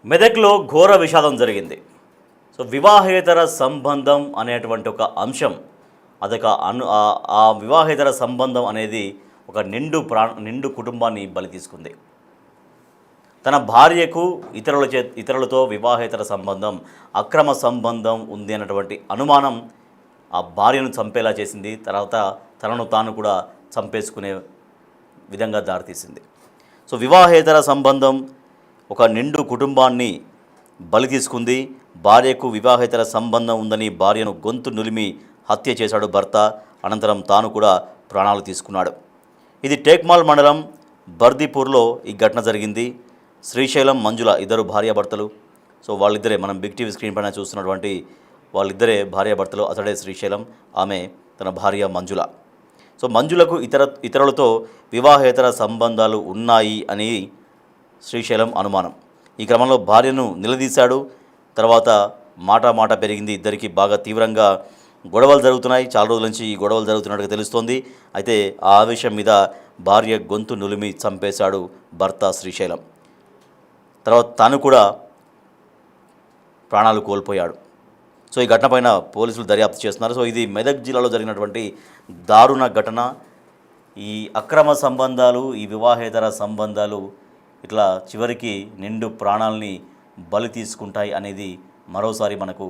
మెదక్లో ఘోర విషాదం జరిగింది. సో వివాహేతర సంబంధం అనేటువంటి ఒక అంశం అదొక ఆ వివాహేతర సంబంధం అనేది ఒక నిండు కుటుంబాన్ని బలి తీసుకుంది. తన భార్యకు ఇతరులతో వివాహేతర సంబంధం, అక్రమ సంబంధం ఉంది అన్నటువంటి అనుమానం ఆ భార్యను చంపేలా చేసింది. తర్వాత తనను తాను కూడా చంపేసుకునే విధంగా దారితీసింది. సో వివాహేతర సంబంధం ఒక నిండు కుటుంబాన్ని బలి తీసుకుంది. భార్యకు వివాహేతర సంబంధం ఉందని భార్యను గొంతు నులిమి హత్య చేశాడు భర్త. అనంతరం తాను కూడా ప్రాణాలు తీసుకున్నాడు. ఇది టేక్మాల్ మండలం బర్దీపూర్లో ఈ ఘటన జరిగింది. శ్రీశైలం, మంజుల ఇద్దరు భార్యాభర్తలు. సో వాళ్ళిద్దరే మనం బిగ్ టీవీ స్క్రీన్ పైన చూస్తున్నటువంటి వాళ్ళిద్దరే భార్యాభర్తలు. అతడే శ్రీశైలం, ఆమె తన భార్య మంజుల. సో మంజులకు ఇతరులతో వివాహేతర సంబంధాలు ఉన్నాయి అని శ్రీశైలం అనుమానం. ఈ క్రమంలో భార్యను నిలదీశాడు. తర్వాత మాట పెరిగింది. ఇద్దరికి బాగా తీవ్రంగా గొడవలు జరుగుతున్నాయి. చాలా రోజుల నుంచి ఈ గొడవలు జరుగుతున్నట్టుగా తెలుస్తోంది. అయితే ఆ ఆవేశం మీద భార్య గొంతు నులిమి చంపేశాడు భర్త శ్రీశైలం. తర్వాత తాను కూడా ప్రాణాలు కోల్పోయాడు. సో ఈ ఘటన పైన పోలీసులు దర్యాప్తు చేస్తున్నారు. సో ఇది మెదక్ జిల్లాలో జరిగినటువంటి దారుణ ఘటన. ఈ అక్రమ సంబంధాలు, ఈ వివాహేతర సంబంధాలు ఇట్లా చివరికి నిండు ప్రాణాలని బలి తీసుకుంటాయి అనేది మరోసారి మనకు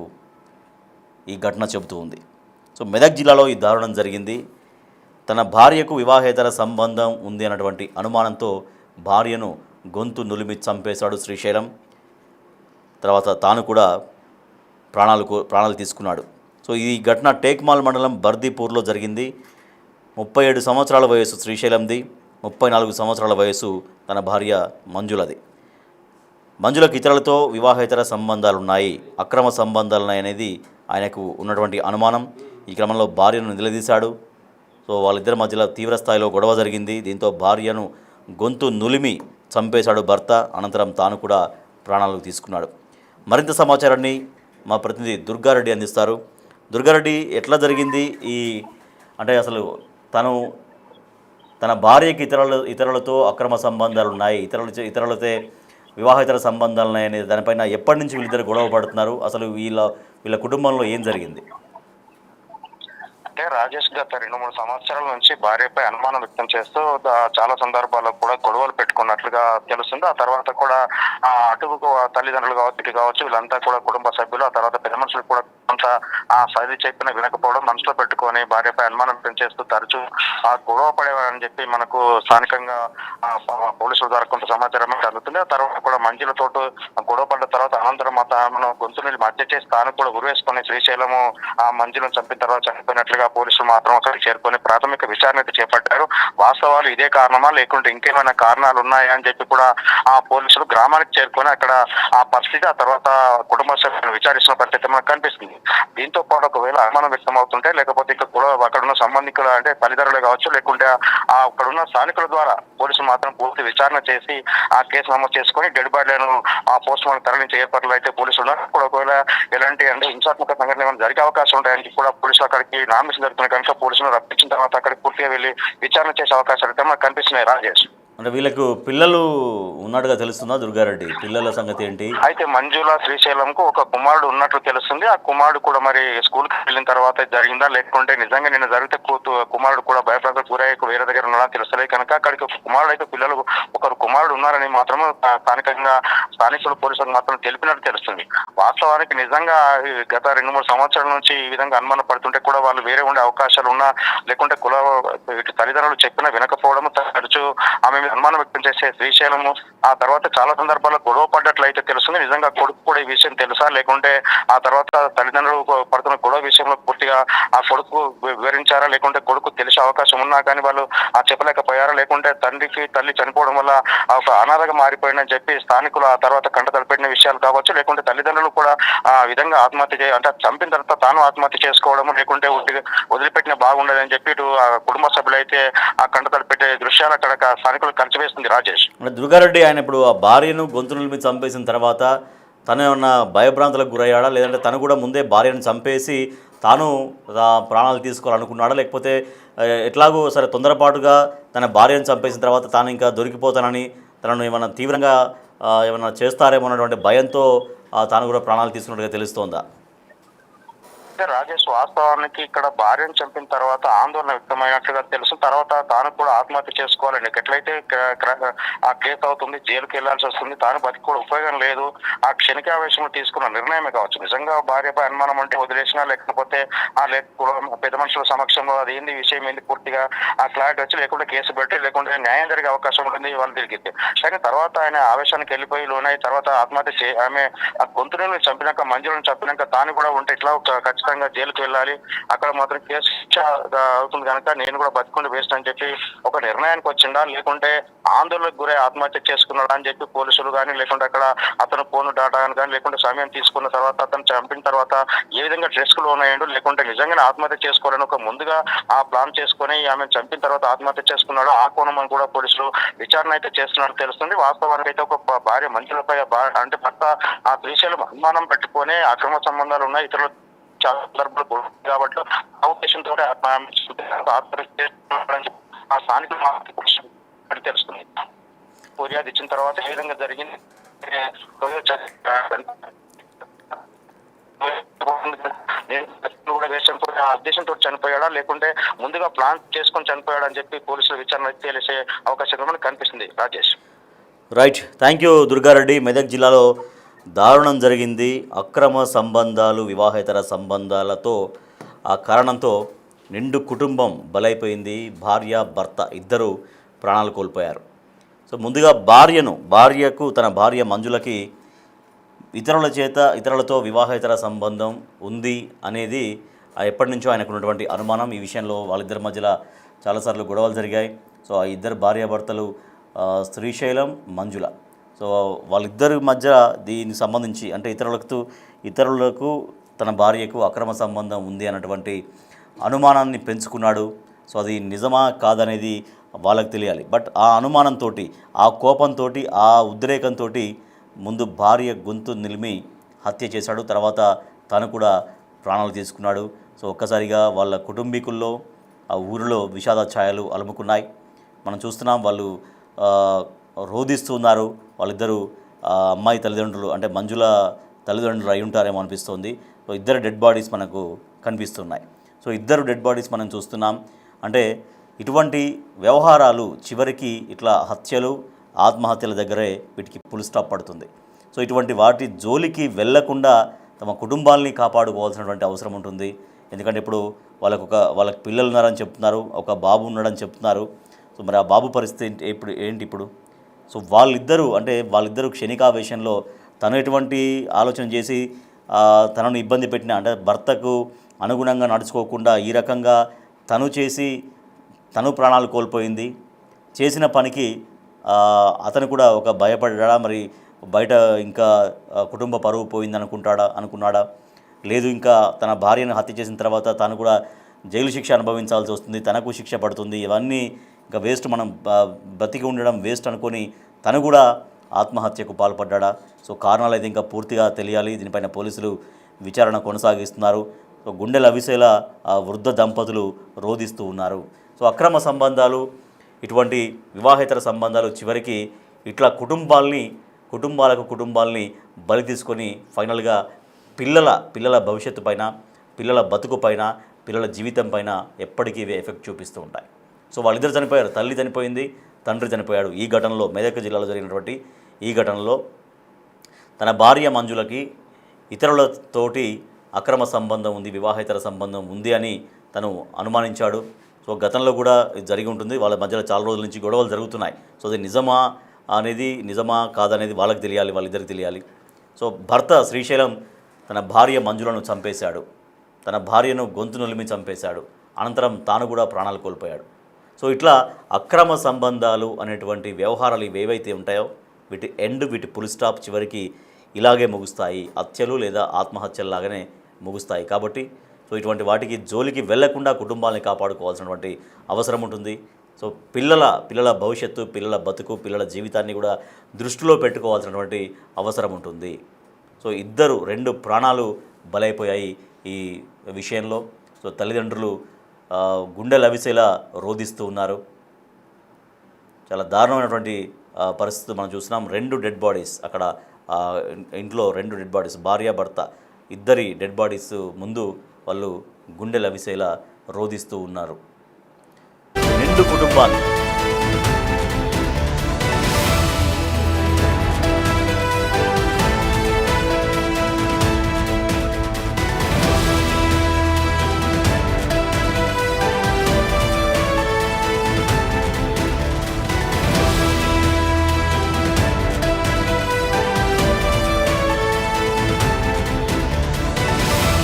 ఈ ఘటన చెబుతూ ఉంది. సో మెదక్ జిల్లాలో ఈ దారుణం జరిగింది. తన భార్యకు వివాహేతర సంబంధం ఉంది అన్నటువంటి అనుమానంతో భార్యను గొంతు నులిమి చంపేశాడు శ్రీశైలం. తర్వాత తాను కూడా ప్రాణాలు తీసుకున్నాడు. సో ఈ ఘటన టేక్మాల్ మండలం బర్దీపూర్లో జరిగింది. 37 సంవత్సరాల వయసు శ్రీశైలంది, 34 సంవత్సరాల వయసు తన భార్య మంజులది. మంజులకు ఇతరులతో వివాహేతర సంబంధాలున్నాయి, అక్రమ సంబంధాలున్నాయనేది ఆయనకు ఉన్నటువంటి అనుమానం. ఈ క్రమంలో భార్యను నిలదీశాడు. సో వాళ్ళిద్దరి మధ్యలో తీవ్రస్థాయిలో గొడవ జరిగింది. దీంతో భార్యను గొంతు నులిమి చంపేశాడు భర్త. అనంతరం తాను కూడా ప్రాణాలు తీసుకున్నాడు. మరింత సమాచారాన్ని మా ప్రతినిధి దుర్గారెడ్డి అందిస్తారు. దుర్గారెడ్డి, ఎట్లా జరిగింది అంటే అసలు తన భార్యకి ఇతరులతో అక్రమ సంబంధాలు ఉన్నాయి, ఇతరులతో వివాహేతర సంబంధాలు ఉన్నాయనే దానిపైన ఎప్పటి నుంచి వీళ్ళిద్దరు గొడవ పడుతున్నారు? అసలు వీళ్ళ కుటుంబంలో ఏం జరిగింది? అంటే రాజేష్ గత 2-3 సంవత్సరాల నుంచి భార్యపై అనుమానం వ్యక్తం చేస్తూ చాలా సందర్భాల్లో కూడా గొడవలు పెట్టుకున్నట్లుగా తెలుస్తుంది. ఆ తర్వాత కూడా అటు తల్లిదండ్రులు కావచ్చు వీళ్ళంతా కూడా కుటుంబ సభ్యులు, ఆ తర్వాత పెద్ద మనుషులు కూడా కొంత సరి చెప్పిన వినకపోవడం మనసులో పెట్టుకొని భార్యపై అనుమానం వ్యక్తం చేస్తూ తరచూ గొడవ పడేవారని చెప్పి మనకు స్థానికంగా పోలీసుల ద్వారా కొంత సమాచారం అందుతుంది. ఆ తర్వాత కూడా మంజులతో గొడవ పడ్డ తర్వాత అనంతరం మనం గొంతుని మధ్య చేసి తాను కూడా ఉరివేసుకొని శ్రీశైలము మంజులను చంపిన తర్వాత చనిపోయినట్లుగా పోలీసులు మాత్రం అక్కడికి చేరుకొని ప్రాథమిక విచారణ చేపట్టారు. వాస్తవాలు ఇదే కారణమా లేకుంటే ఇంకేమైనా కారణాలు ఉన్నాయా అని చెప్పి కూడా పోలీసులు గ్రామానికి చేరుకొని అక్కడ ఆ పరిస్థితి, ఆ తర్వాత కుటుంబ సభ్యులను విచారిస్తున్న పరిస్థితి మనకు కనిపిస్తుంది. దీంతో పాటు ఒకవేళ అనుమానం వ్యక్తం అవుతుంటే లేకపోతే ఇక్కడ కూడా అక్కడున్న సంబంధికులు అంటే తల్లిదండ్రులు కావచ్చు లేకుంటే అక్కడున్న స్థానికుల ద్వారా పోలీసులు మాత్రం పూర్తి విచారణ చేసి ఆ కేసు నమోదు చేసుకుని డెడ్ బాడీలను పోస్ట్ మార్టం తరలించే ఏర్పాట్లు అయితే పోలీసులు ఉన్నారు. కూడా ఒకవేళ ఎలాంటి అంటే హింసాత్మక సంఘటన ఏమైనా జరిగే అవకాశం ఉంటాయని కూడా పోలీసులు అక్కడికి నామినేషన్ జరుగుతున్నాయి కనుక పోలీసులు రప్పించిన తర్వాత అక్కడికి పూర్తిగా వెళ్ళి విచారణ చేసే అవకాశాలు అయితే మనకు కనిపిస్తున్నాయి. రాజేష్, అంటే వీళ్ళకు పిల్లలు ఉన్నట్టుగా తెలుస్తుందా దుర్గారెడ్డి? పిల్లల సంగతి ఏంటి? అయితే మంజుల శ్రీశైలంకు ఒక కుమారుడు ఉన్నట్లు తెలుస్తుంది. ఆ కుమారుడు కూడా మరి స్కూల్కి వెళ్ళిన తర్వాత జరిగిందా లేకుంటే నిజంగా నిన్న జరిగితే కుమారుడు కూడా భయప్రాంతాలకు గురయ్యే వేరే దగ్గర ఉన్నాడా తెలుస్తలేదు కనుక అక్కడికి ఒక కుమారుడు అయితే పిల్లలు ఒకరు కుమారుడు ఉన్నారని మాత్రం స్థానికులు పోలీసులకు మాత్రం తెలిపినట్టు తెలుస్తుంది. వాస్తవానికి నిజంగా గత 2-3 సంవత్సరాల నుంచి ఈ విధంగా అనుమానం పడుతుంటే కూడా వాళ్ళు వేరే ఉండే అవకాశాలు ఉన్నా లేకుంటే తల్లిదండ్రులు చెప్పినా వినకపోవడం తరచూ ఆమె అనుమానం వ్యక్తం చేసే శ్రీశైలము ఆ తర్వాత చాలా సందర్భాల్లో గొడవ పడ్డట్లయితే తెలుస్తుంది. నిజంగా కొడుకు కూడా ఈ విషయం తెలుసా లేకుంటే ఆ తర్వాత తల్లిదండ్రులు పడుతున్న గొడవ విషయంలో పూర్తిగా ఆ కొడుకు వివరించారా లేకుంటే కొడుకు తెలిసే అవకాశం ఉన్నా కానీ వాళ్ళు చెప్పలేకపోయారా లేకుంటే తల్లి చనిపోవడం వల్ల ఒక అనాథగా మారిపోయిందని చెప్పి స్థానికులు ఆ తర్వాత కంట తలపెట్టిన విషయాలు కావచ్చు లేకుంటే తల్లిదండ్రులు కూడా ఆ విధంగా ఆత్మహత్య అంటే చంపిన తర్వాత తాను ఆత్మహత్య చేసుకోవడం లేకుంటే వదిలిపెట్టిన బాగుండదని చెప్పి ఇటు కుటుంబ సభ్యులు అయితే ఆ కంట తలపెట్టే దృశ్యాలు అక్కడ స్థానికులు కలిసివేస్తుంది. రాజేష్, దుర్గారెడ్డి, ఆయన ఇప్పుడు ఆ భార్యను గొంతుల మీద చంపేసిన తర్వాత తను ఏమన్నా భయభ్రాంతులకు గురయ్యాడా లేదంటే తను కూడా ముందే భార్యను చంపేసి తాను ప్రాణాలు తీసుకోవాలనుకున్నాడా లేకపోతే ఎట్లాగో సరే తొందరపాటుగా తన భార్యను చంపేసిన తర్వాత తాను ఇంకా దొరికిపోతానని తనను ఏమన్నా తీవ్రంగా ఏమైనా చేస్తారేమో అన్నటువంటి భయంతో తాను కూడా ప్రాణాలు తీసుకున్నట్టుగా తెలుస్తోందా? రాజేష్, వాస్తవానికి ఇక్కడ భార్యను చంపిన తర్వాత ఆందోళన వ్యక్తమైనట్లుగా తెలుసు. తర్వాత తాను కూడా ఆత్మహత్య చేసుకోవాలండి. ఎట్లయితే ఆ కేసు అవుతుంది, జైలుకి వెళ్లాల్సి వస్తుంది, తాను బతికి కూడా ఉపయోగం లేదు. ఆ క్షణికావేశంలో తీసుకున్న నిర్ణయమే కావచ్చు. నిజంగా భార్యపై అనుమానం అంటే వదిలేసినా, లేకపోతే పెద్ద మనుషుల సమక్షంలో అది ఏంది విషయం ఏంది పూర్తిగా ఆ క్లారిటీ వచ్చి, లేకుంటే కేసు పెట్టి, లేకుంటే న్యాయం జరిగే అవకాశం ఉంటుంది వాళ్ళు తిరిగితే. కానీ తర్వాత ఆయన ఆవేశానికి వెళ్ళిపోయి లోనై తర్వాత ఆత్మహత్య ఆమె ఆ గొంతుని చంపినాక, మంజులను చంపినాక తాను కూడా ఉంటే ఇట్లా ఖచ్చితంగా జైలుకి వెళ్ళాలి, అక్కడ మాత్రం కేసు శిక్ష అవుతుంది కనుక నేను కూడా బతుకుండి వేస్ట్ అని చెప్పి ఒక నిర్ణయానికి వచ్చిందా, లేకుంటే ఆందోళనకు గురై ఆత్మహత్య చేసుకున్నాడా అని చెప్పి పోలీసులు కానీ, లేకుంటే అక్కడ అతను ఫోన్ డాటా కానీ, లేకుంటే సమయం తీసుకున్న తర్వాత అతను చంపిన తర్వాత ఏ విధంగా డ్రెస్ కు లోనయ్యాడు, లేకుంటే నిజంగానే ఆత్మహత్య చేసుకోవాలని ఒక ముందుగా ఆ ప్లాన్ చేసుకుని ఆమె చంపిన తర్వాత ఆత్మహత్య చేసుకున్నాడు. ఆ కోణం అని కూడా పోలీసులు విచారణ అయితే చేస్తున్నట్టు తెలుస్తుంది. వాస్తవానికి అయితే ఒక భార్య మంచులపై అంటే భర్త ఆ శ్రీశైలం అనుమానం పెట్టుకుని అక్రమ సంబంధాలు ఉన్నాయి, ఇతరులు చాలా సందర్భాలు కాబట్టి ఆ ఉద్దేశంతో ఆ స్థానికులు తెలుస్తుంది. ఫిర్యాదు ఇచ్చిన తర్వాత ఏ విధంగా జరిగింది కూడా వేషంతో ఆ ఉద్దేశంతో చనిపోయాడా, లేకుంటే ముందుగా ప్లాన్ చేసుకొని చనిపోయాడా అని చెప్పి పోలీసుల విచారణ తెలిసే అవకాశం మనకు కనిపిస్తుంది. Rajesh, right, thank you Durga Reddy. Medak జిల్లాలో దారుణం జరిగింది. అక్రమ సంబంధాలు, వివాహేతర సంబంధాలతో ఆ కారణంతో నిండు కుటుంబం బలైపోయింది. భార్య భర్త ఇద్దరు ప్రాణాలు కోల్పోయారు. సో ముందుగా భార్యకు తన భార్య మంజులకి ఇతరులతో వివాహేతర సంబంధం ఉంది అనేది ఎప్పటి నుంచో ఆయనకు ఉన్నటువంటి అనుమానం. ఈ విషయంలో వాళ్ళిద్దరి మధ్యలో చాలాసార్లు గొడవలు జరిగాయి. సో ఆ ఇద్దరు భార్యాభర్తలు శ్రీశైలం, మంజుల. సో వాళ్ళిద్దరి మధ్య దీనికి సంబంధించి అంటే ఇతరులకు తన భార్యకు అక్రమ సంబంధం ఉంది అన్నటువంటి అనుమానాన్ని పెంచుకున్నాడు. సో అది నిజమా కాదనేది వాళ్ళకి తెలియాలి. బట్ ఆ అనుమానంతో, ఆ కోపంతో, ఆ ఉద్రేకంతో ముందు భార్య గొంతు నిలిమి హత్య చేశాడు. తర్వాత తను కూడా ప్రాణాలు తీసుకున్నాడు. సో ఒక్కసారిగా వాళ్ళ కుటుంబీకుల్లో ఆ ఊరిలో విషాద ఛాయలు అలుముకున్నాయి. మనం చూస్తున్నాం, వాళ్ళు రోధిస్తున్నారు. వాళ్ళిద్దరూ అమ్మాయి తల్లిదండ్రులు అంటే మంజుల తల్లిదండ్రులు అయి ఉంటారేమో అనిపిస్తోంది. సో ఇద్దరు డెడ్ బాడీస్ మనకు కనిపిస్తున్నాయి. సో ఇద్దరు డెడ్ బాడీస్ మనం చూస్తున్నాం. అంటే ఇటువంటి వ్యవహారాలు చివరికి ఇట్లా హత్యలు, ఆత్మహత్యల దగ్గరే వీటికి ఫుల్ స్టాప్ పడుతుంది. సో ఇటువంటి వాటి జోలికి వెళ్లకుండా తమ కుటుంబాలని కాపాడుకోవాల్సినటువంటి అవసరం ఉంటుంది. ఎందుకంటే ఇప్పుడు వాళ్ళకి పిల్లలు ఉన్నారని చెప్తున్నారు, ఒక బాబు ఉన్నాడని చెప్తున్నారు. సో మరి ఆ బాబు పరిస్థితి ఇప్పుడు సో వాళ్ళిద్దరూ క్షణికావేశంలో తను ఎటువంటి ఆలోచన చేసి తనను ఇబ్బంది పెట్టిన అంటే భర్తకు అనుగుణంగా నడుచుకోకుండా ఈ రకంగా తను ప్రాణాలు కోల్పోయింది. చేసిన పనికి అతను కూడా ఒక భయపడ్డా, మరి బయట ఇంకా కుటుంబ పరువు పోయింది అనుకున్నాడా, లేదు ఇంకా తన భార్యను హత్య చేసిన తర్వాత తాను కూడా జైలు శిక్ష అనుభవించాల్సి వస్తుంది, తనకు శిక్ష పడుతుంది, ఇవన్నీ ఇంకా వేస్ట్, మనం బ్రతికి ఉండడం వేస్ట్ అనుకొని తను కూడా ఆత్మహత్యకు పాల్పడ్డా. సో కారణాలు అయితే ఇంకా పూర్తిగా తెలియాలి. దీనిపైన పోలీసులు విచారణ కొనసాగిస్తున్నారు. సో గుండెలు అవిసేలా వృద్ధ దంపతులు రోధిస్తూ ఉన్నారు. సో అక్రమ సంబంధాలు, ఇటువంటి వివాహేతర సంబంధాలు చివరికి ఇట్లా కుటుంబాలని బలి తీసుకొని ఫైనల్గా పిల్లల భవిష్యత్తు పైన, పిల్లల బతుకు పైన, పిల్లల జీవితం పైన ఎప్పటికీ ఇవే ఎఫెక్ట్ చూపిస్తూ ఉంటాయి. సో వాళ్ళిద్దరు చనిపోయారు, తల్లి చనిపోయింది, తండ్రి చనిపోయాడు. ఈ ఘటనలో, మెదక్ జిల్లాలో జరిగినటువంటి ఈ ఘటనలో తన భార్య మంజులకి ఇతరులతోటి అక్రమ సంబంధం ఉంది, వివాహేతర సంబంధం ఉంది అని తను అనుమానించాడు. సో గతంలో కూడా జరిగి ఉంటుంది. వాళ్ళ మధ్యలో చాలా రోజుల నుంచి గొడవలు జరుగుతున్నాయి. సో అది నిజమా కాదనేది వాళ్ళకి తెలియాలి, వాళ్ళిద్దరికి తెలియాలి. సో భర్త శ్రీశైలం తన భార్య మంజులను చంపేశాడు, తన భార్యను గొంతు నులిమి చంపేశాడు. అనంతరం తాను కూడా ప్రాణాలు కోల్పోయాడు. సో ఇట్లా అక్రమ సంబంధాలు అనేటువంటి వ్యవహారాలు ఇవేవైతే ఉంటాయో వీటి ఫుల్ స్టాప్ చివరికి ఇలాగే ముగుస్తాయి, హత్యలు లేదా ఆత్మహత్యల్లాగానే ముగుస్తాయి. కాబట్టి సో ఇటువంటి వాటికి జోలికి వెళ్లకుండా కుటుంబాలని కాపాడుకోవాల్సినటువంటి అవసరం ఉంటుంది. సో పిల్లల భవిష్యత్తు, పిల్లల బతుకు, పిల్లల జీవితాన్ని కూడా దృష్టిలో పెట్టుకోవాల్సినటువంటి అవసరం ఉంటుంది. సో 2 ప్రాణాలు బలైపోయాయి ఈ విషయంలో. సో తల్లిదండ్రులు గుండెలు అవిసేలా రోధిస్తూ ఉన్నారు. చాలా దారుణమైనటువంటి పరిస్థితి మనం చూస్తున్నాం. 2 డెడ్ బాడీస్ అక్కడ ఇంట్లో 2 డెడ్ బాడీస్, భార్యాభర్త ఇద్దరి డెడ్ బాడీస్ ముందు వాళ్ళు గుండెలు అవిసేలా రోదిస్తూ ఉన్నారు. నిండు కుటుంబాన్ని